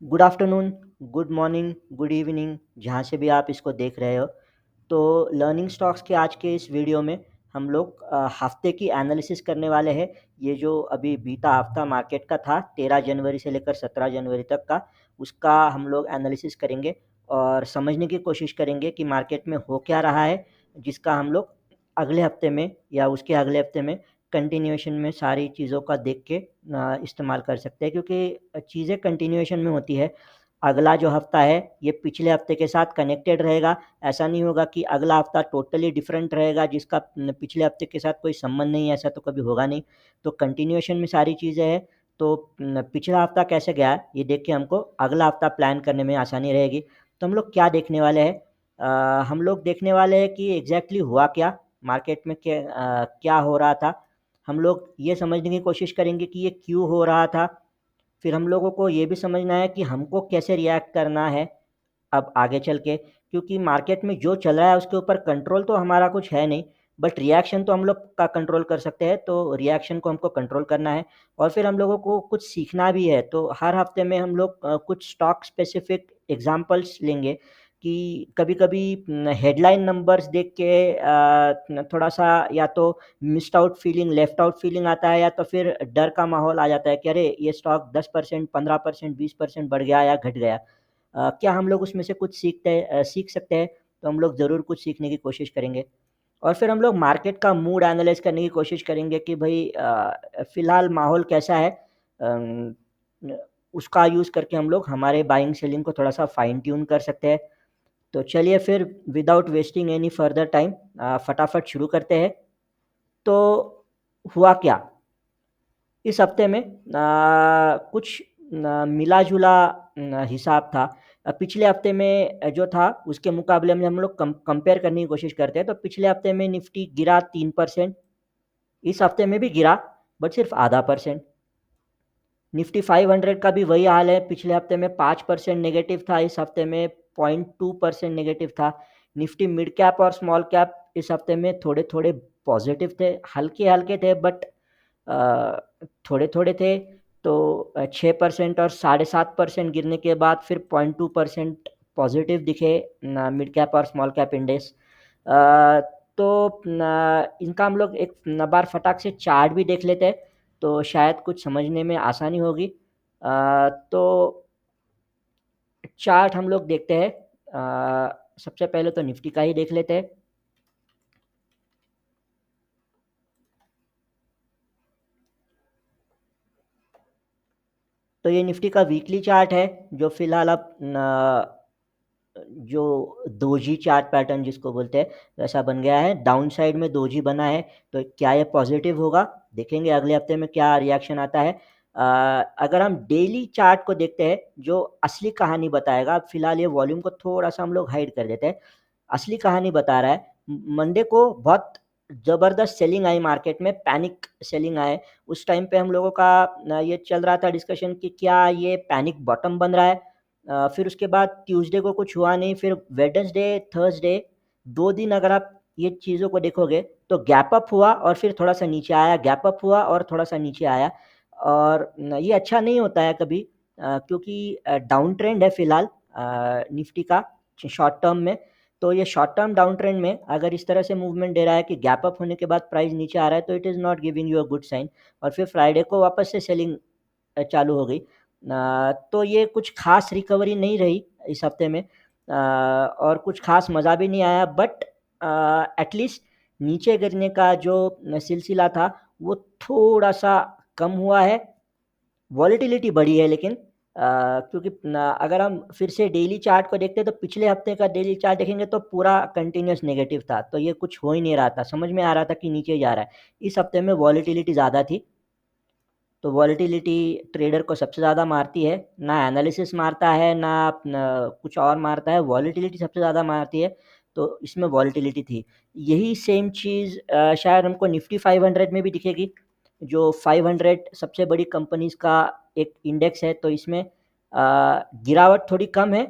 Good afternoon, good morning, good evening, जहाँ से भी आप इसको देख रहे हो। तो लर्निंग स्टॉक्स के आज के इस वीडियो में हम लोग हफ्ते की एनालिसिस करने वाले हैं। ये जो अभी बीता हफ्ता मार्केट का था 13 जनवरी से लेकर 17 जनवरी तक का, उसका हम लोग एनालिसिस करेंगे और समझने की कोशिश करेंगे कि मार्केट में हो क्या रहा है, जिसका हम लोग अगले हफ्ते में या उसके अगले हफ्ते में कंटिन्यूएशन में सारी चीज़ों का देख के इस्तेमाल कर सकते हैं, क्योंकि चीज़ें कंटिन्यूएशन में होती है। अगला जो हफ्ता है ये पिछले हफ्ते के साथ कनेक्टेड रहेगा। ऐसा नहीं होगा कि अगला हफ्ता टोटली डिफरेंट रहेगा जिसका पिछले हफ्ते के साथ कोई संबंध नहीं है, ऐसा तो कभी होगा नहीं। तो कंटिन्यूएशन में सारी चीज़ें हैं। तो पिछला हफ्ता कैसे गया ये देख के हमको अगला हफ्ता प्लान करने में आसानी रहेगी। तो हम लोग क्या देखने वाले हैं, हम लोग देखने वाले हैं कि एग्जैक्टली हुआ क्या मार्केट में, क्या हो रहा था। हम लोग ये समझने की कोशिश करेंगे कि ये क्यों हो रहा था। फिर हम लोगों को ये भी समझना है कि हमको कैसे रिएक्ट करना है अब आगे चल के, क्योंकि मार्केट में जो चल रहा है उसके ऊपर कंट्रोल तो हमारा कुछ है नहीं, बट रिएक्शन तो हम लोग का कंट्रोल कर सकते हैं। तो रिएक्शन को हमको कंट्रोल करना है और फिर हम लोगों को कुछ सीखना भी है। तो हर हफ्ते में हम लोग कुछ स्टॉक स्पेसिफिक एग्जांपल्स लेंगे कि कभी-कभी हेडलाइन नंबर्स देख के थोड़ा-सा या तो missed out feeling, left out feeling आता है, या तो फिर डर का माहौल आ जाता है कि अरे! ये स्टॉक 10%, 15%, 20% बढ़ गया या घट गया। क्या हम लोग उसमें से कुछ सीख सकते हैं? तो हम लोग ज़रूर कुछ सीखने की कोशिश करेंगे। और फिर हम लोग मार्केट का मूड एनालाइज़ करने की कोशिश करेंगे कि भई फ़िलहाल माहौल कैसा है? अम, न उसका यूज़ करके हम लोग हमारे बाइंग सेलिंग को थोड़ा-सा फाइन ट्यून कर सकते हैं। तो चलिए फिर without wasting any further time फटाफट शुरू करते हैं। तो हुआ क्या? इस हफ्ते में कुछ मिला-जुला हिसाब था। पिछले हफ्ते में जो था उसके मुकाबले में हम लोग कंपेयर करने की कोशिश करते हैं, तो पिछले हफ्ते में निफ्टी गिरा 3%, इस हफ्ते में भी गिरा बट सिर्फ आधा परसेंट। निफ्टी 500 का भी वही हाल है, पिछले हफ्ते में 5% नेगेटिव था, इस हफ्ते में 0.2% नेगेटिव था। निफ्टी मिड कैप और स्मॉल कैप इस हफ्ते में थोड़े-थोड़े पॉजिटिव थे, हल्के-हल्के थे बट अ, थोड़े-थोड़े थे। तो 6% और 7.5% गिरने के बाद फिर 0.2% पॉजिटिव दिखे मिड कैप और स्मॉल कैप इंडेक्स। अ, तो इनका हम लोग एक बार फटाक से चार्ट भी देख लेते हैं, तो शायद कुछ समझने में आसानी होगी। तो चार्ट हम लोग देखते हैं। सबसे पहले तो निफ्टी का ही देख लेते हैं। तो ये निफ्टी का वीकली चार्ट है, जो फ़िलहाल अब जो डोजी चार्ट पैटर्न जिसको बोलते हैं, वैसा बन गया है। डाउन साइड में डोजी बना है, तो क्या ये पॉज़िटिव होगा? देखेंगे अगले हफ्ते में क्या रिएक्शन आता है। अगर हम डेली चार्ट को देखते हैं, जो असली कहानी बताएगा, फ़िलहाल ये वॉल्यूम को थोड़ा-सा हम लोग हाइड कर देते हैं। असली कहानी बता रहा है, मंडे को बहुत ज़बरदस्त सेलिंग आई मार्केट में, पैनिक सेलिंग आए। उस टाइम पे हम लोगों का ये चल रहा था डिस्कशन कि क्या ये पैनिक बॉटम बन रहा है? फिर उसके बाद ट्यूसडे को कुछ हुआ नहीं, फिर वेडनेसडे, थर्सडे 2 दिन अगर आप ये चीज़ों को देखोगे तो गैप अप हुआ और फिर थोड़ा-सा नीचे आया, गैप अप हुआ और थोड़ा-सा नीचे आया। और ये अच्छा नहीं होता है कभी, क्योंकि डाउन ट्रेंड है फ़िलहाल निफ्टी का शॉर्ट टर्म में। तो ये शॉर्ट टर्म डाउन ट्रेंड में अगर इस तरह से मूवमेंट दे रहा है कि गैप अप होने के बाद प्राइस नीचे आ रहा है, तो it is not giving you a good sign. और फिर फ्राइडे को वापस से सेलिंग चालू हो गई। तो ये कुछ ख़ास रिकवरी नहीं रही इस हफ़्ते में, और कुछ ख़ास मज़ा भी नहीं आया, बट एटलीस्ट नीचे गिरने का जो सिलसिला था वो थोड़ा-सा कम हुआ है। वॉलेटिलिटी बढ़ी है लेकिन, क्योंकि अगर हम फिर से डेली चार्ट को देखते हैं तो पिछले हफ़्ते का डेली चार्ट देखेंगे तो पूरा कंटीन्यूअस नेगेटिव था। तो ये कुछ हो ही नहीं रहा था, समझ में आ रहा था कि नीचे ही जा रहा है। इस हफ़्ते में वॉलेटिलिटी ज़्यादा थी। तो वॉलेटिलिटी ट्रेडर को सबसे ज़्यादा मारती है, ना एनालिसिस मारता है, ना कुछ और मारता है, वॉलेटिलिटी सबसे ज़्यादा मारती है, तो इसमें वॉलेटिलिटी थी। यही सेम चीज़ शायद हमको निफ्टी 500 में भी दिखेगी, जो 500 सबसे बड़ी कंपनीज़ का एक इंडेक्स है, तो इसमें गिरावट थोड़ी कम है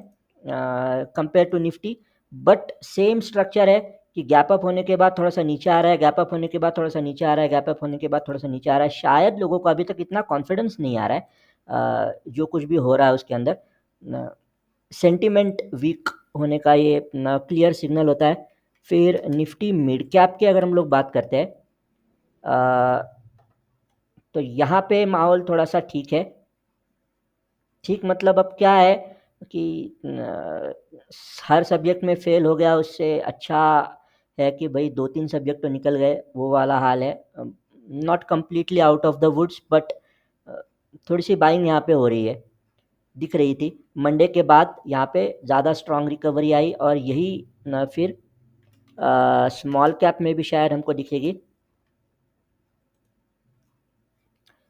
compare to Nifty, but same structure है कि गैप अप होने के बाद थोड़ा-सा नीचे आ रहा है, गैप अप होने के बाद थोड़ा-सा नीचे आ रहा है, गैप अप होने के बाद थोड़ा-सा नीचे आ रहा है। शायद लोगों को अभी तक इतना कॉन्फिडेंस नहीं आ रहा है जो कुछ भी हो रहा है उसके अंदर। सेंटिमेंट वीक होने का ये क्लियर सिग्नल होता है। फिर निफ्टी मिड कैप की अगर हम लोग बात करते हैं, तो यहाँ पे माहौल थोड़ा सा ठीक है। ठीक मतलब अब क्या है कि हर सब्जेक्ट में फेल हो गया उससे अच्छा है कि भाई 2-3 सब्जेक्ट तो निकल गए, वो वाला हाल है। Not completely out of the woods, but थोड़ी सी बाइंग यहाँ पे हो रही है, दिख रही थी। मंडे के बाद यहाँ पे ज़्यादा स्ट्रॉन्ग रिकवरी आई और यही फिर स्मॉल कैप में भी शायद हमको दिखेगी।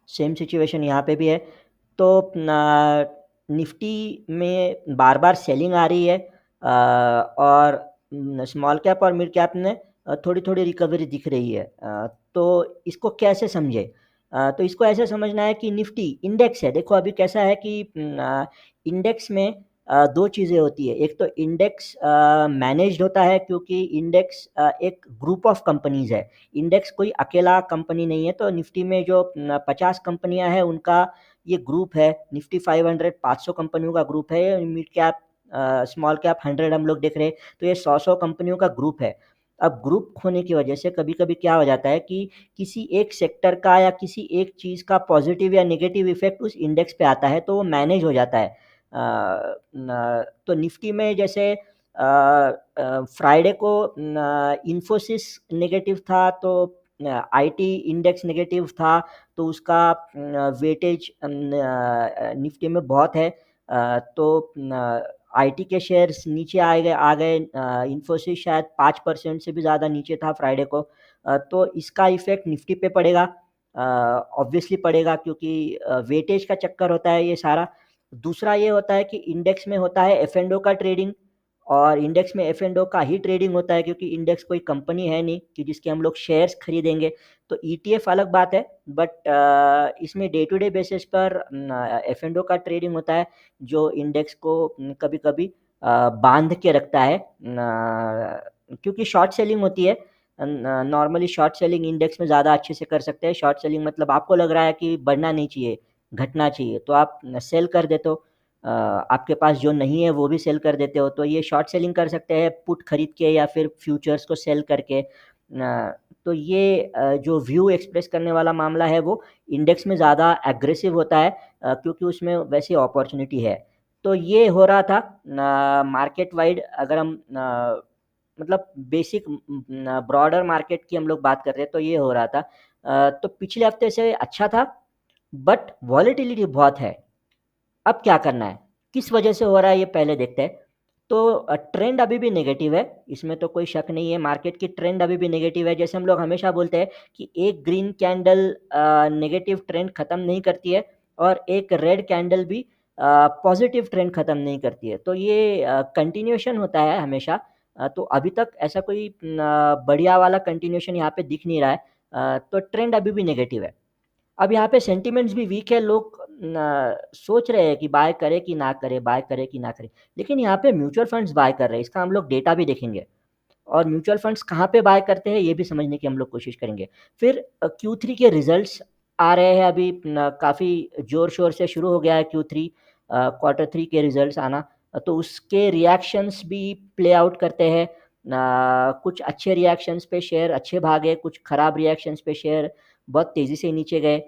सेम सिचुएशन यहाँ पे भी है। तो निफ्टी में बार बार सेलिंग आ रही है, और स्मॉल कैप और मिड कैप में थोड़ी थोड़ी रिकवरी दिख रही है। तो इसको कैसे समझे? तो इसको ऐसे समझना है कि निफ्टी इंडेक्स है। देखो अभी कैसा है कि इंडेक्स में दो चीज़ें होती है। एक तो इंडेक्स मैनेज्ड होता है, क्योंकि इंडेक्स एक ग्रुप ऑफ कंपनीज है। इंडेक्स कोई अकेला कंपनी नहीं है। तो निफ्टी में जो 50 कंपनियां हैं उनका ये ग्रुप है। निफ्टी 500 500 कंपनियों का ग्रुप है। मिड कैप स्मॉल कैप 100 हम लोग देख रहे हैं, तो ये 100 कंपनियों का ग्रुप है। अब ग्रुप होने की वजह से कभी कभी क्या हो जाता है कि किसी एक सेक्टर का या किसी एक चीज़ का पॉजिटिव या नेगेटिव इफेक्ट उस इंडेक्स पे आता है, तो वो मैनेज हो जाता है। तो निफ्टी में जैसे फ्राइडे को इन्फोसिस नेगेटिव था, तो आईटी इंडेक्स नेगेटिव था, तो उसका वेटेज निफ्टी में बहुत है। तो आईटी के शेयर्स नीचे आ गए। इन्फोसिस शायद 5% से भी ज़्यादा नीचे था फ्राइडे को। तो इसका इफेक्ट निफ्टी पे पड़ेगा, ऑब्वियसली पड़ेगा, क्योंकि वेटेज का चक्कर होता है ये सारा। दूसरा ये होता है कि इंडेक्स में होता है एफ एंड ओ का ट्रेडिंग, और इंडेक्स में एफ एंड ओ का ही ट्रेडिंग होता है, क्योंकि इंडेक्स कोई कंपनी है नहीं कि जिसके हम लोग शेयर्स खरीदेंगे। तो ईटीएफ अलग बात है, बट इसमें डे टू डे बेसिस पर एफ एंड ओ का ट्रेडिंग होता है, जो इंडेक्स को कभी कभी बांध के रखता है, क्योंकि शॉर्ट सेलिंग होती है। नॉर्मली शॉर्ट सेलिंग इंडेक्स में ज़्यादा अच्छे से कर सकते हैं। शॉर्ट सेलिंग मतलब आपको लग रहा है कि बढ़ना नहीं चाहिए, घटना चाहिए, तो आप सेल कर देते हो। आपके पास जो नहीं है वो भी सेल कर देते हो, तो ये शॉर्ट सेलिंग कर सकते हैं पुट खरीद के या फिर फ्यूचर्स को सेल करके। तो ये जो व्यू एक्सप्रेस करने वाला मामला है वो इंडेक्स में ज़्यादा एग्रेसिव होता है, क्योंकि उसमें वैसी अपॉर्चुनिटी है। तो ये हो रहा था मार्केट वाइड। अगर हम मतलब बेसिक ब्रॉडर मार्केट की हम लोग बात कर रहे हैं, तो ये हो रहा था। तो पिछले हफ्ते से अच्छा था, बट वॉलेटिलिटी बहुत है। अब क्या करना है, किस वजह से हो रहा है, ये पहले देखते हैं। तो ट्रेंड अभी भी नेगेटिव है, इसमें तो कोई शक नहीं है। मार्केट की ट्रेंड अभी भी नेगेटिव है। जैसे हम लोग हमेशा बोलते हैं कि एक ग्रीन कैंडल नेगेटिव ट्रेंड ख़त्म नहीं करती है, और एक रेड कैंडल भी पॉजिटिव ट्रेंड ख़त्म नहीं करती है। तो ये कंटिन्यूएशन होता है हमेशा। तो अभी तक ऐसा कोई बढ़िया वाला कंटिन्यूएशन यहाँ पे दिख नहीं रहा है। तो ट्रेंड अभी भी नेगेटिव है। अब यहाँ पे सेंटिमेंट्स भी वीक है। लोग सोच रहे हैं कि बाय करे कि ना करे, बाय करे कि ना करे। लेकिन यहाँ पे म्यूचुअल फंड्स बाय कर रहे हैं, इसका हम लोग डेटा भी देखेंगे, और म्यूचुअल फंड्स कहाँ पे बाय करते हैं ये भी समझने की हम लोग कोशिश करेंगे। फिर Q3 के रिजल्ट्स आ रहे हैं अभी, काफ़ी ज़ोर शोर से शुरू हो गया है Q3, क्वार्टर 3 के रिजल्ट्स आना। तो उसके रिएक्शंस भी प्ले आउट करते हैं। कुछ अच्छे रिएक्शंस पे शेयर अच्छे भागे, कुछ ख़राब रिएक्शंस पे शेयर बहुत तेज़ी से नीचे गए।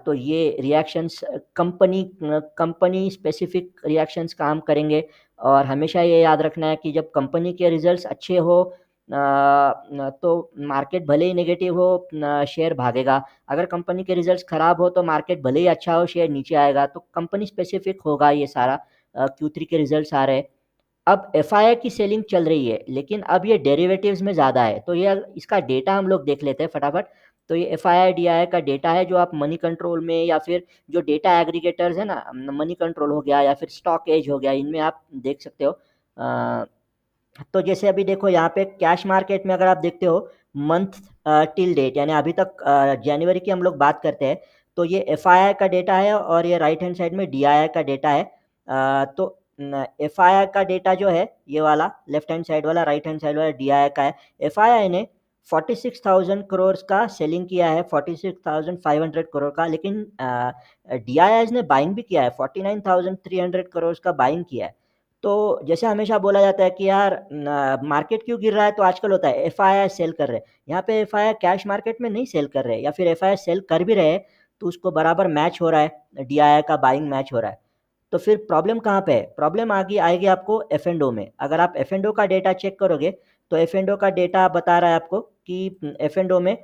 तो ये रिएक्शंस कंपनी स्पेसिफिक रिएक्शंस काम करेंगे। और हमेशा ये याद रखना है कि जब कंपनी के रिजल्ट्स अच्छे हो, तो मार्केट भले ही नेगेटिव हो, शेयर भागेगा। अगर कंपनी के रिजल्ट्स खराब हो तो मार्केट भले ही अच्छा हो, शेयर नीचे आएगा। तो कंपनी स्पेसिफिक होगा ये सारा। Q3 के रिजल्ट्स आ रहे हैं। अब एफआईआई की सेलिंग चल रही है, लेकिन अब ये डेरिवेटिव्स में ज़्यादा है। तो ये इसका डेटा हम लोग देख लेते हैं फटाफट। तो ये एफआईआई डीआईआई का डेटा है, जो आप मनी कंट्रोल में या फिर जो डेटा एग्रीगेटर्स है ना, मनी कंट्रोल हो गया या फिर स्टॉक एज हो गया, इनमें आप देख सकते हो। तो जैसे अभी देखो यहाँ पे कैश मार्केट में अगर आप देखते हो मंथ टिल डेट, यानी अभी तक जनवरी की हम लोग बात करते हैं, तो ये एफआईआई का डेटा है, और ये राइट हैंड साइड में डीआईआई का डेटा है। तो एफआईआई का डेटा जो है ये वाला लेफ्ट हैंड साइड वाला, राइट हैंड साइड वाला डीआईआई का है। एफआईआई ने 46,000 करोड़ का सेलिंग किया है, 46,500 करोड़ का, लेकिन DIIs ने बाइंग भी किया है, 49,300 करोड़ का बाइंग किया है। तो जैसे हमेशा बोला जाता है कि यार मार्केट क्यों गिर रहा है, तो आजकल होता है FII सेल कर रहे हैं। यहाँ पे FII कैश मार्केट में नहीं सेल कर रहे हैं, या फिर FII सेल कर भी रहे हैं तो उसको बराबर मैच हो रहा है, DII का बाइंग मैच हो रहा है। तो फिर प्रॉब्लम कहाँ पे है? प्रॉब्लम आगे आएगी आपको F&O में। अगर आप F&O का डेटा चेक करोगे तो F&O का डेटा बता रहा है आपको कि F&O में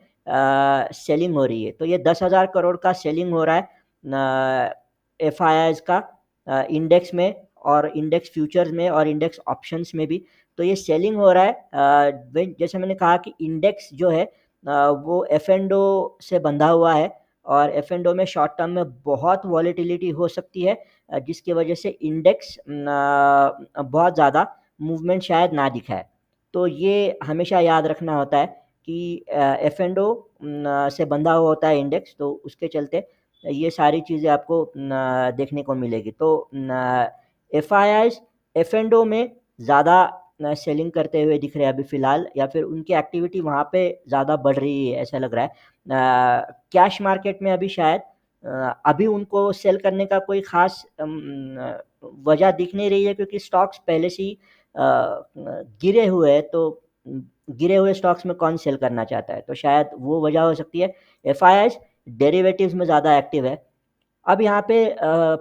सेलिंग हो रही है। तो ये 10,000 करोड़ का सेलिंग हो रहा है FIIs का इंडेक्स में और इंडेक्स फ्यूचर्स में और इंडेक्स ऑप्शंस में भी। तो ये सेलिंग हो रहा है। जैसे मैंने कहा कि इंडेक्स जो है वो F&O से बंधा हुआ है और F&O में शॉर्ट टर्म में बहुत वॉलेटिलिटी हो सकती है, जिसकी वजह से इंडेक्स बहुत ज़्यादा मूवमेंट शायद ना दिखाए। तो ये हमेशा याद रखना होता है कि F&O से बंधा हुआ होता है इंडेक्स, तो उसके चलते ये सारी चीज़ें आपको देखने को मिलेगी। तो FIIs F&O में ज़्यादा सेलिंग करते हुए दिख रहे हैं अभी फ़िलहाल, या फिर उनकी एक्टिविटी वहाँ पे ज़्यादा बढ़ रही है ऐसा लग रहा है। कैश मार्केट में अभी शायद अभी उनको सेल करने का कोई ख़ास वजह दिख नहीं रही है, क्योंकि स्टॉक्स पहले से ही गिरे हुए हैं, तो गिरे हुए स्टॉक्स में कौन सेल करना चाहता है, तो शायद वो वजह हो सकती है। FIIs डेरिवेटिव्स में ज़्यादा एक्टिव है। अब यहाँ पे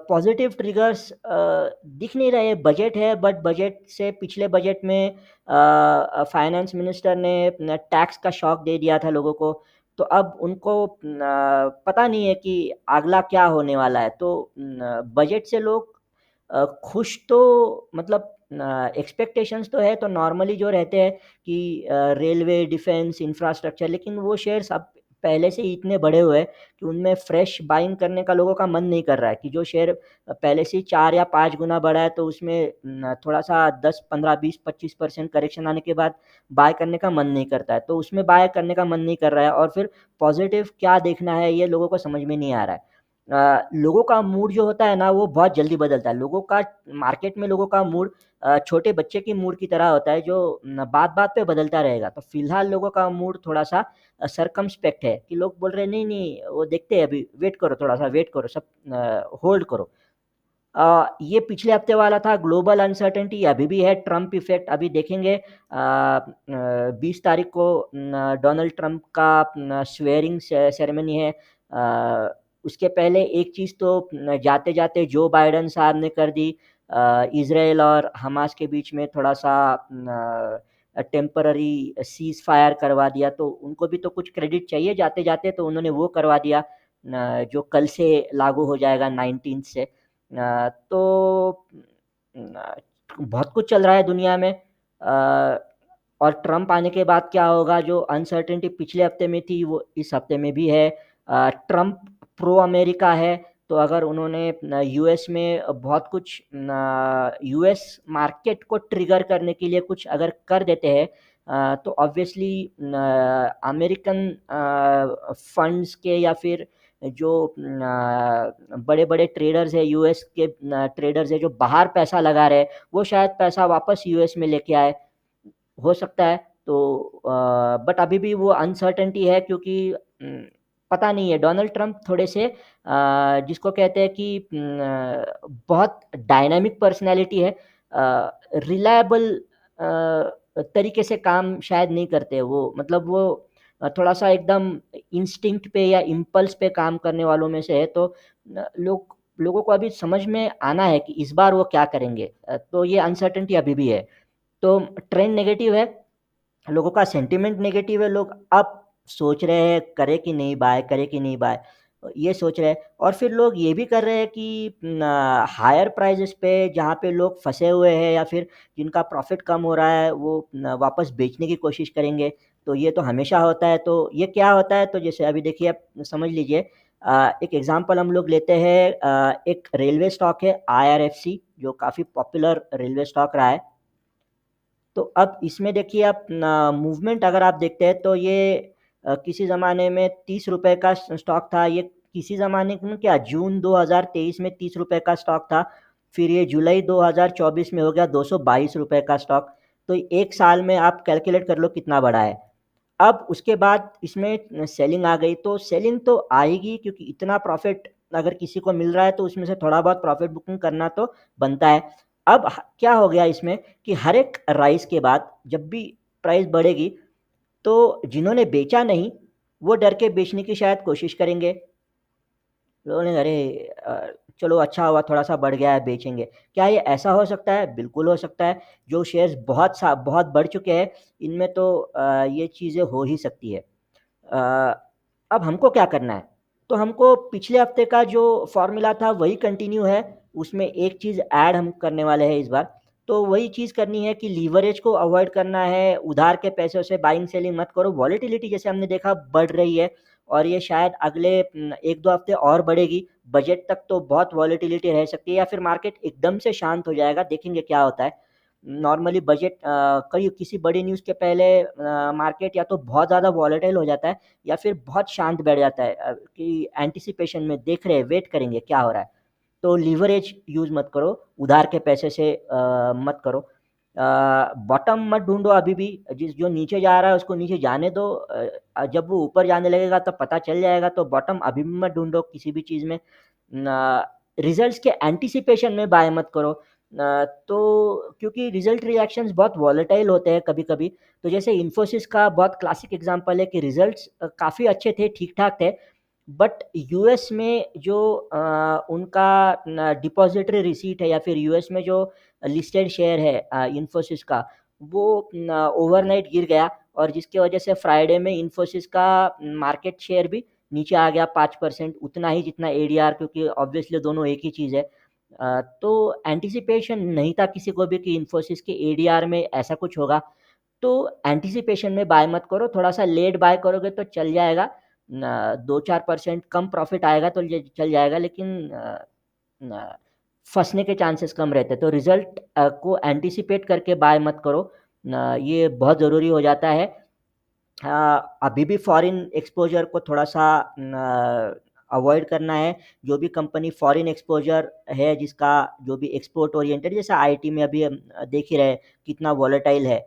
पॉजिटिव ट्रिगर्स दिख नहीं रहे। बजट है, बट बजट से पिछले बजट में फाइनेंस मिनिस्टर ने टैक्स का शॉक दे दिया था लोगों को, तो अब उनको पता नहीं है कि अगला क्या होने वाला है। तो बजट से लोग खुश तो मतलब एक्सपेक्टेशंस तो है, तो नॉर्मली जो रहते हैं कि रेलवे, डिफेंस, इंफ्रास्ट्रक्चर, लेकिन वो शेयर्स अब पहले से ही इतने बढ़े हुए हैं कि उनमें फ्रेश बाइंग करने का लोगों का मन नहीं कर रहा है। कि जो शेयर पहले से ही 4 या 5 गुना बढ़ा है, तो उसमें थोड़ा-सा 10, 15, 20, 25% करेक्शन आने के बाद बाय करने का मन नहीं करता है। तो उसमें बाय करने का मन नहीं कर रहा है, और फिर पॉज़िटिव क्या देखना है ये लोगों को समझ में नहीं आ रहा है। लोगों का मूड जो होता है ना, वो बहुत जल्दी बदलता है। लोगों का मार्केट में लोगों का मूड छोटे बच्चे की मूड की तरह होता है, जो बात-बात पे बदलता रहेगा। तो फिलहाल लोगों का मूड थोड़ा-सा सर्कमस्पेक्ट है, कि लोग बोल रहे हैं नहीं-नहीं वो देखते हैं, अभी वेट करो, थोड़ा-सा वेट करो, सब होल्ड करो। ये पिछले हफ्ते वाला था ग्लोबल अनसर्टेनिटी, अभी भी है ट्रम्प इफ़ेक्ट। अभी देखेंगे 20 तारीख को डोनाल्ड ट्रम्प का स्वेयरिंग सेरेमनी है। उसके पहले एक चीज़ तो जाते-जाते जो बाइडेन साहब ने कर दी, इज़राइल और हमास के बीच में थोड़ा-सा टेम्पररी सीज़ फायर करवा दिया, तो उनको भी तो कुछ क्रेडिट चाहिए जाते-जाते, तो उन्होंने वो करवा दिया जो कल से लागू हो जाएगा 19 से। तो बहुत कुछ चल रहा है दुनिया में, और ट्रम्प आने के बाद क्या होगा, जो अनसर्टेनिटी पिछले हफ्ते में थी वो इस हफ्ते में भी है। ट्रम्प प्रो अमेरिका है, तो अगर उन्होंने यूएस में बहुत कुछ यूएस मार्केट को ट्रिगर करने के लिए कुछ अगर कर देते हैं, तो ऑब्वियसली अमेरिकन फंड्स के या फिर जो बड़े-बड़े ट्रेडर्स हैं, यूएस के ट्रेडर्स हैं जो बाहर पैसा लगा रहे हैं, वो शायद पैसा वापस यूएस में लेके आए, हो सकता है। तो बट अभी भी वो अनसर्टेनिटी है, क्योंकि पता नहीं है। डोनाल्ड ट्रम्प थोड़े से जिसको कहते हैं कि बहुत डायनामिक पर्सनैलिटी है, रिलायबल तरीके से काम शायद नहीं करते वो, मतलब वो थोड़ा-सा एकदम इंस्टिंक्ट पे या इम्पल्स पे काम करने वालों में से है। तो लोगों को अभी समझ में आना है कि इस बार वो क्या करेंगे। तो ये अनसर्टेनिटी अभी भी है। तो ट्रेंड नेगेटिव है, लोगों का सेंटिमेंट नेगेटिव है, लोग अब सोच रहे हैं करें कि नहीं बाय, करें कि नहीं बाय, ये सोच रहे हैं। और फिर लोग ये भी कर रहे हैं कि हायर प्राइसेस पे जहाँ पे लोग फँसे हुए हैं या फिर जिनका प्रॉफ़िट कम हो रहा है, वो वापस बेचने की कोशिश करेंगे। तो ये तो हमेशा होता है। तो ये क्या होता है, तो जैसे अभी देखिए आप समझ लीजिए, एक एग्ज़ाम्पल हम लोग लेते हैं, एक रेलवे स्टॉक है IRFC, जो काफ़ी पॉपुलर रेलवे स्टॉक रहा है। तो अब इसमें देखिए आप मूवमेंट अगर आप देखते हैं, तो ये किसी ज़माने में ₹30 का स्टॉक था। ये किसी ज़माने में क्या, जून 2023 में ₹30 का स्टॉक था। फिर ये जुलाई 2024 में हो गया ₹222 का स्टॉक। तो 1 साल में आप कैलकुलेट कर लो कितना बढ़ा है। अब उसके बाद इसमें सेलिंग आ गई, तो सेलिंग तो आएगी क्योंकि इतना प्रॉफ़िट अगर किसी को मिल रहा है तो उसमें से थोड़ा बहुत प्रॉफ़िट बुकिंग करना तो बनता है। अब ह क्या हो गया इसमें कि हर एक राइज़ के बाद जब भी प्राइस बढ़ेगी, तो जिन्होंने बेचा नहीं, वो डर के बेचने की शायद कोशिश करेंगे। लोगों ने अरे चलो अच्छा हुआ थोड़ा-सा बढ़ गया है बेचेंगे। क्या ये ऐसा हो सकता है? बिल्कुल हो सकता है। जो शेयर्स बहुत बढ़ चुके हैं, इनमें तो ये चीज़ें हो ही सकती है। अ, अब हमको क्या करना है? तो हमको पिछले हफ्ते का जो फ़ॉर्मूला था वही कंटिन्यू है, उसमें एक चीज़ ऐड हम करने वाले हैं इस बार। तो वही चीज़ करनी है कि लीवरेज को अवॉइड करना है, उधार के पैसों से बाइंग सेलिंग मत करो। वॉलेटिलिटी जैसे हमने देखा बढ़ रही है और ये शायद अगले 1-2 हफ्ते और बढ़ेगी। बजट तक तो बहुत वॉलेटिलिटी रह सकती है या फिर मार्केट एकदम से शांत हो जाएगा, देखेंगे क्या होता है। नॉर्मली बजट कई किसी बड़ी न्यूज़ के पहले मार्केट या तो बहुत ज़्यादा वॉलेटाइल हो जाता है या फिर बहुत शांत बैठ जाता है कि एंटिसिपेशन में देख रहे हैं, वेट करेंगे क्या हो रहा है। तो लीवरेज यूज़ मत करो, उधार के पैसे से मत करो। बॉटम मत ढूँढो अभी भी, जो नीचे जा रहा है उसको नीचे जाने दो, जब वो ऊपर जाने लगेगा तब पता चल जाएगा, तो बॉटम अभी भी मत ढूँढो किसी भी चीज़ में। न रिज़ल्ट्स के एंटिसिपेशन में बाय मत करो। तो क्योंकि रिज़ल्ट रिएक्शंस बहुत वॉलेटाइल होते हैं कभी-कभी, तो जैसे इन्फोसिस का बहुत क्लासिक एग्ज़ाम्पल है कि रिज़ल्ट्स काफ़ी अच्छे थे, ठीक-ठाक थे, बट यूएस में जो उनका न डिपॉज़िटरी रिसीट है या फिर यूएस में जो लिस्टेड शेयर है इन्फोसिस का, वो ओवरनाइट गिर गया और जिसकी वजह से फ्राइडे में इन्फोसिस का मार्केट शेयर भी नीचे आ गया 5%, उतना ही जितना एडीआर, क्योंकि ऑब्वियसली दोनों एक ही चीज़ है। तो एंटिसिपेशन नहीं था किसी को भी कि इन्फोसिस के एडीआर में ऐसा कुछ होगा। तो एंटिसिपेशन में बाय मत करो, थोड़ा-सा लेट बाय करोगे तो चल जाएगा। न 2-4% कम प्रॉफ़िट आएगा तो ये चल जाएगा, लेकिन न फँसने के चांसेस कम रहते हैं। तो रिज़ल्ट को एंटिसिपेट करके बाय मत करो। ये बहुत ज़रूरी हो जाता है। अभी भी फ़ॉरेन एक्सपोज़र को थोड़ा-सा अवॉइड करना है। जो भी कंपनी फ़ॉरेन एक्सपोज़र है, जिसका जो भी एक्सपोर्ट ओरिएंटेड, जैसे आईटी में अभी हम देख ही रहे हैं कितना वॉलेटाइल है।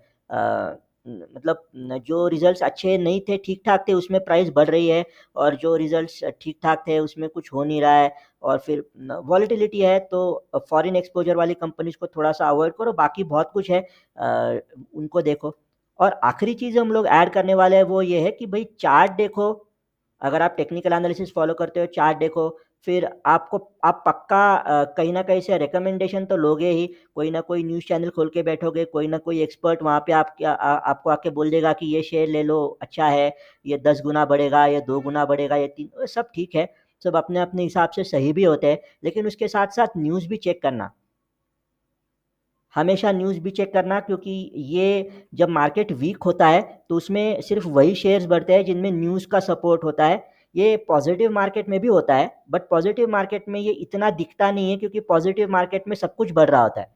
मतलब जो रिज़ल्ट्स अच्छे नहीं थे, ठीक-ठाक थे, उसमें प्राइस बढ़ रही है और जो रिज़ल्ट्स ठीक-ठाक थे, उसमें कुछ हो नहीं रहा है और फिर वॉलेटिलिटी है, तो फ़ॉरेन एक्सपोज़र वाली कंपनीज़ को थोड़ा-सा अवॉइड करो। बाकी बहुत कुछ है, उनको देखो। और आखिरी चीज़ हम लोग ऐड करने वाले हैं वो ये है कि भई चार्ट देखो, अगर आप टेक्निकल एनालिसिस फ़ॉलो करते हो, चार्ट देखो, फिर आप पक्का कहीं न कहीं से रिकमेंडेशन तो लोगे ही, कोई न कोई न्यूज़ चैनल खोल के बैठोगे, कोई न कोई एक्सपर्ट वहाँ पे आपको आके बोल देगा कि ये शेयर ले लो, अच्छा है, ये 10 गुना बढ़ेगा, ये 2 गुना बढ़ेगा, ये 3, सब ठीक है, सब अपने-अपने हिसाब से सही भी होते हैं, लेकिन उसके साथ-साथ न्यूज़ भी चेक करना। हमेशा न्यूज़ भी चेक करना, क्योंकि ये जब मार्केट वीक होता है, तो उसमें सिर्फ़ वही शेयर्स बढ़ते हैं जिनमें न्यूज़ का सपोर्ट होता है। ये पॉज़िटिव मार्केट में भी होता है, बट पॉज़िटिव मार्केट में ये इतना दिखता नहीं है क्योंकि पॉज़िटिव मार्केट में सब कुछ बढ़ रहा होता है।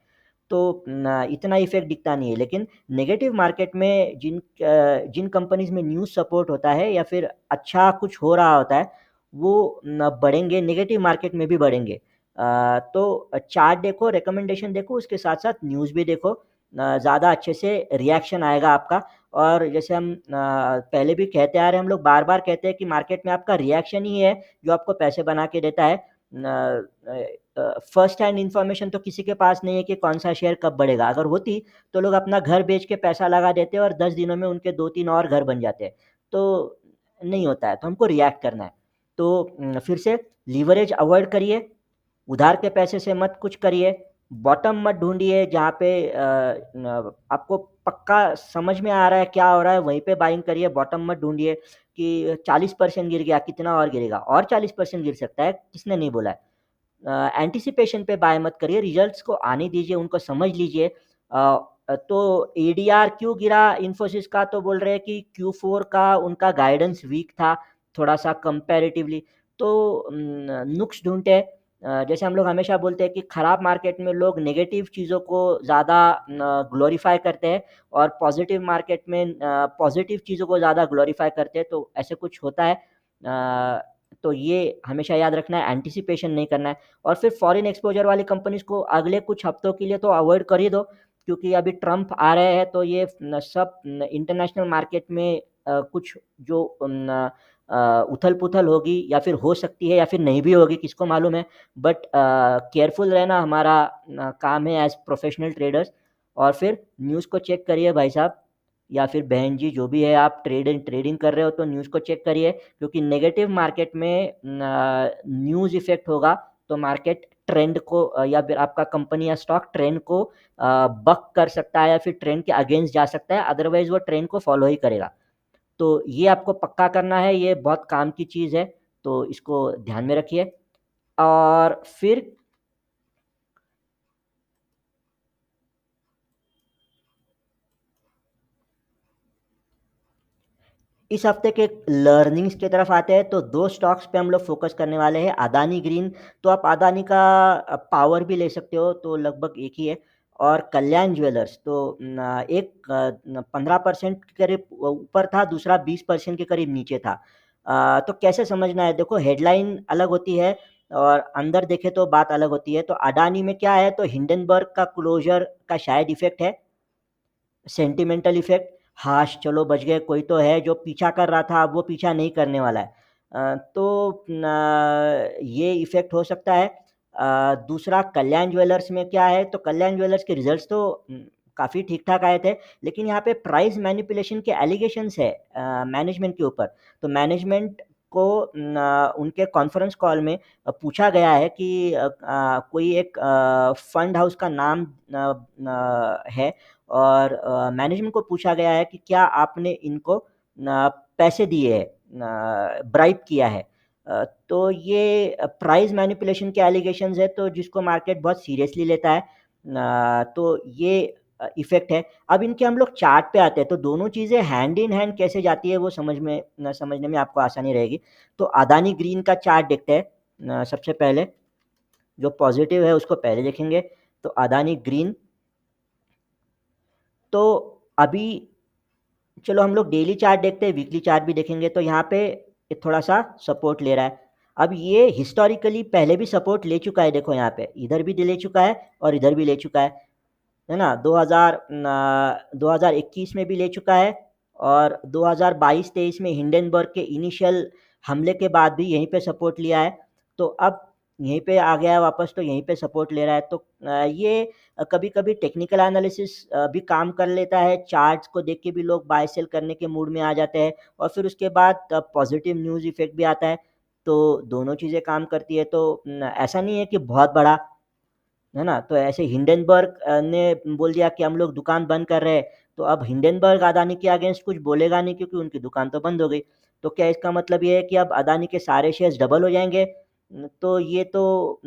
तो न इतना इफ़ेक्ट दिखता नहीं है। लेकिन नेगेटिव मार्केट में जिन कंपनीज़ में न्यूज़ सपोर्ट होता है या फिर अच्छा कुछ हो रहा होता है, वो न बढ़ेंगे, नेगेटिव मार्केट में भी बढ़ेंगे। तो चार्ट देखो, रिकमेंडेशन देखो, उसके साथ-साथ न्यूज़ भी देखो। ज़्यादा अच्छे से रिएक्शन आएगा आपका। और जैसे हम पहले भी कहते आ रहे हैं, हम लोग बार-बार कहते हैं कि मार्केट में आपका रिएक्शन ही है जो आपको पैसे बना के देता है। फर्स्ट हैंड इन्फॉर्मेशन तो किसी के पास नहीं है कि कौन-सा शेयर कब बढ़ेगा। अगर होती तो लोग अपना घर बेच के पैसा लगा देते और 10 दिनों में उनके 2-3 और घर बन जाते। तो नहीं होता है, तो हमको रिएक्ट करना है। तो फिर से लीवरेज अवॉइड करिए, उधार के पैसे से मत कुछ करिए, बॉटम मत ढूँढिए जहाँ पे आपको पक्का समझ में आ रहा है क्या हो रहा है, वहीं पे बाइंग करिए, बॉटम मत ढूँढिए कि 40% गिर गया, कितना और गिरेगा? और 40% गिर सकता है, किसने नहीं बोला है? एंटिसिपेशन पे बाय मत करिए, रिजल्ट्स को आने दीजिए, उनको समझ लीजिए। तो एडीआर क्यों गिरा इन्फोसिस का? तो बोल रहे हैं कि Q4 का उनका गाइडेंस वीक था, थोड़ा-सा कंपैरेटिवली। तो नुक्स ढूँढते हैं। जैसे हम लोग हमेशा बोलते हैं कि खराब मार्केट में लोग नेगेटिव चीज़ों को ज़्यादा ग्लोरीफाई करते हैं और पॉज़िटिव मार्केट में पॉज़िटिव चीज़ों को ज़्यादा ग्लोरीफाई करते हैं, तो ऐसे कुछ होता है। तो ये हमेशा याद रखना है, एंटिसिपेशन नहीं करना है। और फिर फॉरेन एक्सपोज़र वाली कंपनीज़ को अगले कुछ हफ्तों के लिए तो अवॉइड कर ही दो, क्योंकि अभी ट्रम्प आ रहे हैं, तो ये न सब न इंटरनेशनल मार्केट में कुछ जो उथल-पुथल होगी या फिर हो सकती है या फिर नहीं भी होगी, किसको मालूम है। बट केयरफुल रहना हमारा काम है एज़ प्रोफ़ेशनल ट्रेडर्स। और फिर न्यूज़ को चेक करिए भाई साहब या फिर बहन जी, जो भी है, आप ट्रेडिंग कर रहे हो तो न्यूज़ को चेक करिए, क्योंकि नेगेटिव मार्केट में न्यूज़ इफ़ेक्ट होगा तो मार्केट ट्रेंड को या फिर आपका कंपनी या स्टॉक ट्रेंड को बक कर सकता है या फिर ट्रेंड के अगेंस्ट जा सकता है, अदरवाइज़ वो ट्रेंड को फ़ॉलो ही करेगा। तो ये आपको पक्का करना है, ये बहुत काम की चीज़ है, तो इसको ध्यान में रखिए। और फिर इस हफ्ते के लर्निंग्स की तरफ आते हैं, तो 2 स्टॉक्स पे हम लोग फ़ोकस करने वाले हैं। अदानी ग्रीन, तो आप अदानी का पावर भी ले सकते हो, तो लगभग एक ही है। और कल्याण ज्वेलर्स, तो एक 15% के करीब ऊपर था, दूसरा 20% के करीब नीचे था। तो कैसे समझना है? देखो, हेडलाइन अलग होती है और अंदर देखें तो बात अलग होती है। तो अडानी में क्या है, तो हिंडनबर्ग का क्लोज़र का शायद इफ़ेक्ट है। सेंटिमेंटल इफ़ेक्ट, हाश चलो बच गए, कोई तो है जो पीछा कर रहा था, अब वो पीछा नहीं करने वाला है। तो ये इफ़ेक्ट हो सकता है। दूसरा कल्याण ज्वेलर्स में क्या है, तो कल्याण ज्वेलर्स के रिज़ल्ट्स तो काफ़ी ठीक-ठाक आए थे, लेकिन यहाँ पे प्राइस मैनिपुलेशन के एलिगेशंस है मैनेजमेंट के ऊपर। तो मैनेजमेंट को उनके कॉन्फ्रेंस कॉल में पूछा गया है कि कोई एक फंड हाउस का नाम है, और मैनेजमेंट को पूछा गया है कि क्या आपने इनको पैसे दिए हैं, ब्राइब किया है। तो ये प्राइस मैनिपुलेशन के एलिगेशंस है, तो जिसको मार्केट बहुत सीरियसली लेता है। तो ये इफ़ेक्ट है। अब इनके हम लोग चार्ट पे आते हैं, तो दोनों चीज़ें हैंड इन हैंड कैसे जाती है वो समझने में आपको आसानी रहेगी। तो अदानी ग्रीन का चार्ट देखते हैं। सबसे पहले जो पॉज़िटिव है उसको पहले देखेंगे। तो अदानी ग्रीन, तो अभी चलो हम लोग डेली चार्ट देखते हैं, वीकली चार्ट भी देखेंगे, तो यहाँ पे ये थोड़ा-सा सपोर्ट ले रहा है। अब ये हिस्टोरिकली पहले भी सपोर्ट ले चुका है, देखो यहाँ पे, इधर भी ले चुका है और इधर भी ले चुका है ना? 2021 में भी ले चुका है और 2022-23 में हिंडनबर्ग के इनिशियल हमले के बाद भी यहीं पे सपोर्ट लिया है। तो अब यहीं पे आ गया है वापस, तो यहीं पे सपोर्ट ले रहा है। तो ये कभी-कभी टेक्निकल एनालिसिस भी काम कर लेता है, चार्ट्स को देख के भी लोग बाय सेल करने के मूड में आ जाते हैं और फिर उसके बाद पॉज़िटिव न्यूज़ इफ़ेक्ट भी आता है, तो दोनों चीज़ें काम करती है। तो ऐसा नहीं है कि बहुत बड़ा, है ना? तो ऐसे हिंडनबर्ग ने बोल दिया कि हम लोग दुकान बंद कर रहे हैं, तो अब हिंडनबर्ग अदानी के अगेंस्ट कुछ बोलेगा नहीं, क्योंकि उनकी दुकान तो बंद हो गई। तो क्या इसका मतलब ये है कि अब अदानी के सारे शेयर्स डबल हो जाएँगे? तो ये तो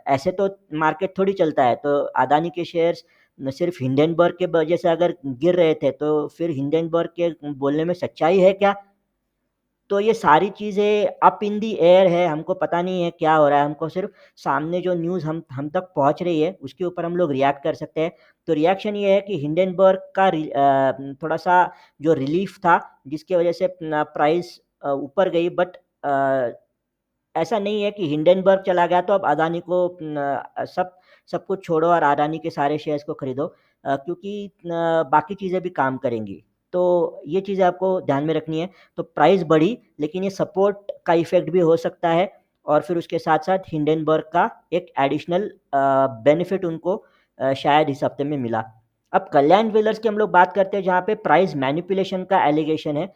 ऐसे तो मार्केट थोड़ी चलता है। तो अदानी के शेयर्स न सिर्फ़ हिंडनबर्ग के वजह से अगर गिर रहे थे, तो फिर हिंडनबर्ग के बोलने में सच्चाई है क्या? तो ये सारी चीज़ें अप इन द एयर है, हमको पता नहीं है क्या हो रहा है, हमको सिर्फ़ सामने जो न्यूज़ हम तक पहुँच रही है, उसके ऊपर हम लोग रिएक्ट कर सकते हैं। तो रिएक्शन ये है कि हिंडनबर्ग का थोड़ा-सा जो रिलीफ़ था, जिसकी वजह से प्राइस ऊपर गई, बट ऐसा नहीं है कि हिंडनबर्ग चला गया तो अब अदानी को सब कुछ छोड़ो और अदानी के सारे शेयर्स को खरीदो, क्योंकि बाकी चीज़ें भी काम करेंगी। तो ये चीज़ें आपको ध्यान में रखनी है। तो प्राइस बढ़ी, लेकिन ये सपोर्ट का इफ़ेक्ट भी हो सकता है और फिर उसके साथ-साथ हिंडनबर्ग का एक एडिशनल बेनिफिट उनको शायद इस हफ्ते में मिला। अब कल्याण ज्वेलर्स की हम लोग बात करते हैं, जहाँ पे प्राइस मैनिपुलेशन का एलिगेशन है।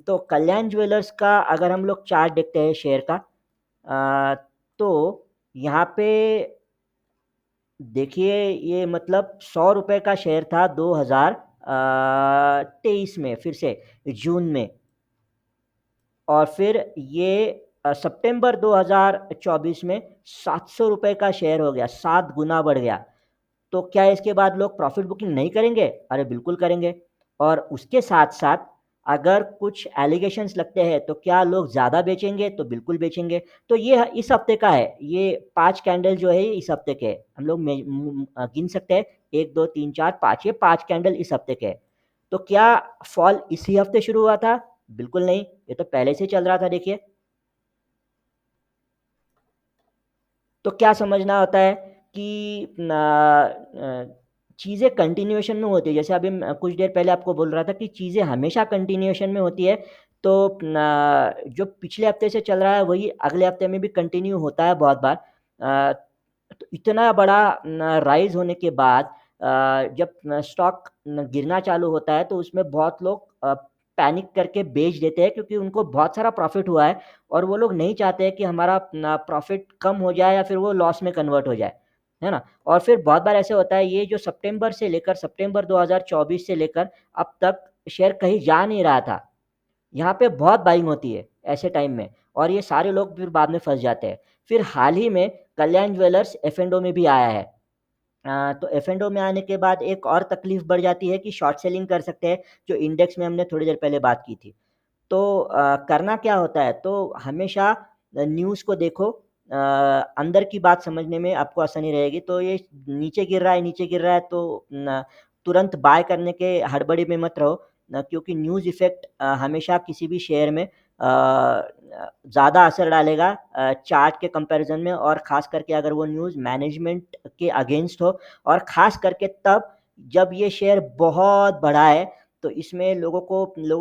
तो कल्याण ज्वेलर्स का अगर हम लोग चार्ट देखते हैं शेयर का, तो यहाँ पे देखिए, ये मतलब ₹100 का शेयर था 2023 में, फिर से जून में, और फिर ये सितंबर 2024 में ₹700 का शेयर हो गया, 7 गुना बढ़ गया। तो क्या इसके बाद लोग प्रॉफ़िट बुकिंग नहीं करेंगे? अरे बिल्कुल करेंगे। और उसके साथ-साथ अगर कुछ एलिगेशंस लगते हैं, तो क्या लोग ज़्यादा बेचेंगे? तो बिल्कुल बेचेंगे। तो ये इस हफ़्ते का है, ये 5 कैंडल जो है ये इस हफ़्ते के हैं। हम लोग गिन सकते हैं, 1, 2, 3, 4, 5, ये 5 कैंडल इस हफ़्ते के हैं। तो क्या फॉल इसी हफ़्ते शुरू हुआ था? बिल्कुल नहीं, ये तो पहले से ही चल रहा था, देखिए। तो क्या समझना होता है कि चीज़ें कंटिन्यूएशन में होती है। जैसे अभी कुछ देर पहले आपको बोल रहा था कि चीज़ें हमेशा कंटिन्यूएशन में होती है, तो जो पिछले हफ्ते से चल रहा है वही अगले हफ्ते में भी कंटिन्यू होता है बहुत बार। तो इतना बड़ा राइज़ होने के बाद जब स्टॉक गिरना चालू होता है तो उसमें बहुत लोग पैनिक करके बेच देते हैं, क्योंकि उनको बहुत सारा प्रॉफ़िट हुआ है और वो लोग नहीं चाहते हैं कि हमारा प्रॉफ़िट कम हो जाए या फिर वो लॉस में कन्वर्ट हो जाए, है ना? और फिर बहुत बार ऐसे होता है, ये जो सितंबर 2024 से लेकर अब तक शेयर कहीं जा नहीं रहा था। यहाँ पे बहुत बाइंग होती है ऐसे टाइम में, और ये सारे लोग फिर बाद में फँस जाते हैं। फिर हाल ही में कल्याण ज्वेलर्स एफ&ओ में भी आया है। तो एफ&ओ में आने के बाद एक और तकलीफ़ बढ़ जाती है कि शॉर्ट सेलिंग कर सकते हैं, जो इंडेक्स में हमने थोड़ी देर पहले बात की थी। तो करना क्या होता है, तो हमेशा न्यूज़ को देखो, अंदर की बात समझने में आपको आसानी रहेगी। तो ये नीचे गिर रहा है तो तुरंत बाय करने के हड़बड़ी में मत रहो, क्योंकि न्यूज़ इफ़ेक्ट हमेशा किसी भी शेयर में ज़्यादा असर डालेगा चार्ट के कंपैरिज़न में, और ख़ास करके अगर वो न्यूज़ मैनेजमेंट के अगेंस्ट हो, और ख़ास करके तब जब ये शेयर बहुत बढ़ा है, तो इसमें लोगों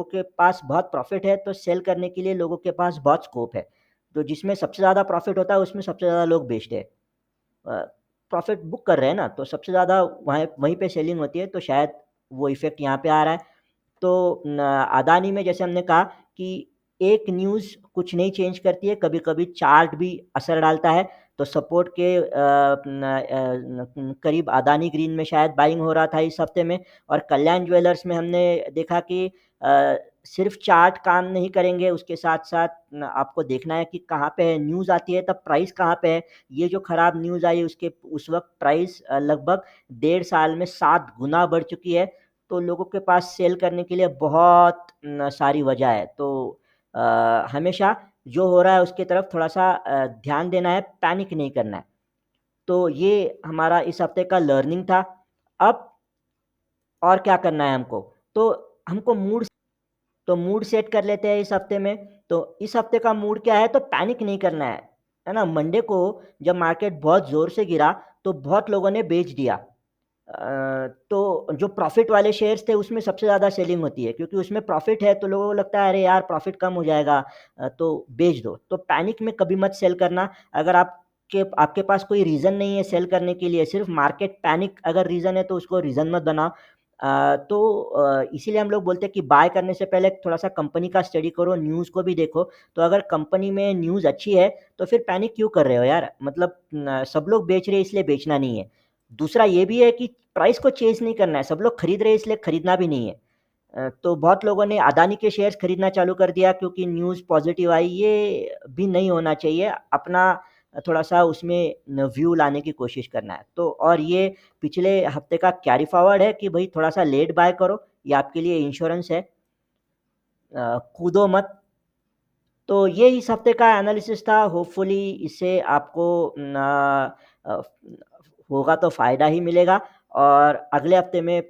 के पास बहुत प्रॉफ़िट है, तो सेल करने के लिए लोगों के पास बहुत स्कोप है। तो जिसमें सबसे ज़्यादा प्रॉफ़िट होता है, उसमें सबसे ज़्यादा लोग बेचते हैं। प्रॉफ़िट बुक कर रहे हैं ना, तो सबसे ज़्यादा वहीं पे सेलिंग होती है, तो शायद वो इफ़ेक्ट यहाँ पे आ रहा है। तो अदानी में जैसे हमने कहा कि एक न्यूज़ कुछ नहीं चेंज करती है, कभी-कभी चार्ट भी असर डालता है। तो सपोर्ट के करीब अदानी ग्रीन में शायद बाइंग हो रहा था इस हफ्ते में, और कल्याण ज्वेलर्स में हमने देखा कि सिर्फ़ चार्ट काम नहीं करेंगे, उसके साथ-साथ आपको देखना है कि कहाँ पे है, न्यूज़ आती है तब प्राइस कहाँ पे है। ये जो खराब न्यूज़ आई उसके उस वक़्त प्राइस लगभग 1.5 साल में 7 गुना बढ़ चुकी है। तो लोगों के पास सेल करने के लिए बहुत सारी वजह है। तो हमेशा जो हो रहा है उसकी तरफ थोड़ा-सा ध्यान देना है, पैनिक नहीं करना है। तो ये हमारा इस हफ्ते का लर्निंग था। अब और क्या करना है हमको? तो हमको मूड सेट कर लेते हैं इस हफ्ते में। तो इस हफ्ते का मूड क्या है, तो पैनिक नहीं करना है ना? मंडे को जब मार्केट बहुत ज़ोर से गिरा, तो बहुत लोगों ने बेच दिया। तो जो प्रॉफ़िट वाले शेयर्स थे उसमें सबसे ज़्यादा सेलिंग होती है, क्योंकि उसमें प्रॉफ़िट है तो लोगों को लगता है अरे यार प्रॉफ़िट कम हो जाएगा, तो बेच दो। तो पैनिक में कभी मत सेल करना। अगर आपके पास कोई रीज़न नहीं है सेल करने के लिए, सिर्फ़ मार्केट पैनिक अगर रीज़न है तो उसको रीज़न मत बनाओ। इसीलिए हम लोग बोलते हैं कि बाय करने से पहले थोड़ा-सा कंपनी का स्टडी करो, न्यूज़ को भी देखो। तो अगर कंपनी में न्यूज़ अच्छी है तो फिर पैनिक क्यों कर रहे हो यार? मतलब सब लोग बेच रहे हैं इसलिए बेचना नहीं है। दूसरा ये भी है कि प्राइस को चेज़ नहीं करना है, सब लोग खरीद रहे हैं इसलिए खरीदना भी नहीं है। तो बहुत लोगों ने अदानी के शेयर्स खरीदना चालू कर दिया क्योंकि न्यूज़ पॉज़िटिव आई, ये भी नहीं होना चाहिए। अपना थोड़ा-सा उसमें व्यू लाने की कोशिश करना है। तो और ये पिछले हफ्ते का कैरी फॉरवर्ड है कि भई थोड़ा-सा लेट बाय करो, ये आपके लिए इंश्योरेंस है। कूदो मत। तो ये इस हफ्ते का एनालिसिस था। होपफुली इससे आपको अ, होगा तो फ़ायदा ही मिलेगा, और अगले हफ्ते में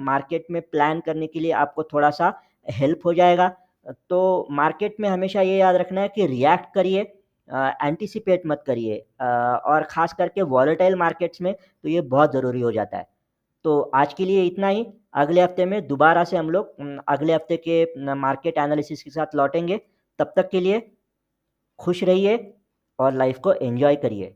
मार्केट में प्लान करने के लिए आपको थोड़ा-सा हेल्प हो जाएगा। तो मार्केट में हमेशा ये याद रखना है कि रिएक्ट करिए, एंटीसिपेट मत करिए, और ख़ास करके वॉलेटाइल मार्केट्स में तो ये बहुत ज़रूरी हो जाता है। तो आज के लिए इतना ही। अगले हफ्ते में दोबारा से हम लोग अगले हफ्ते के मार्केट एनालिसिस के साथ लौटेंगे। तब तक के लिए खुश रहिए और लाइफ़ को एन्जॉय करिए।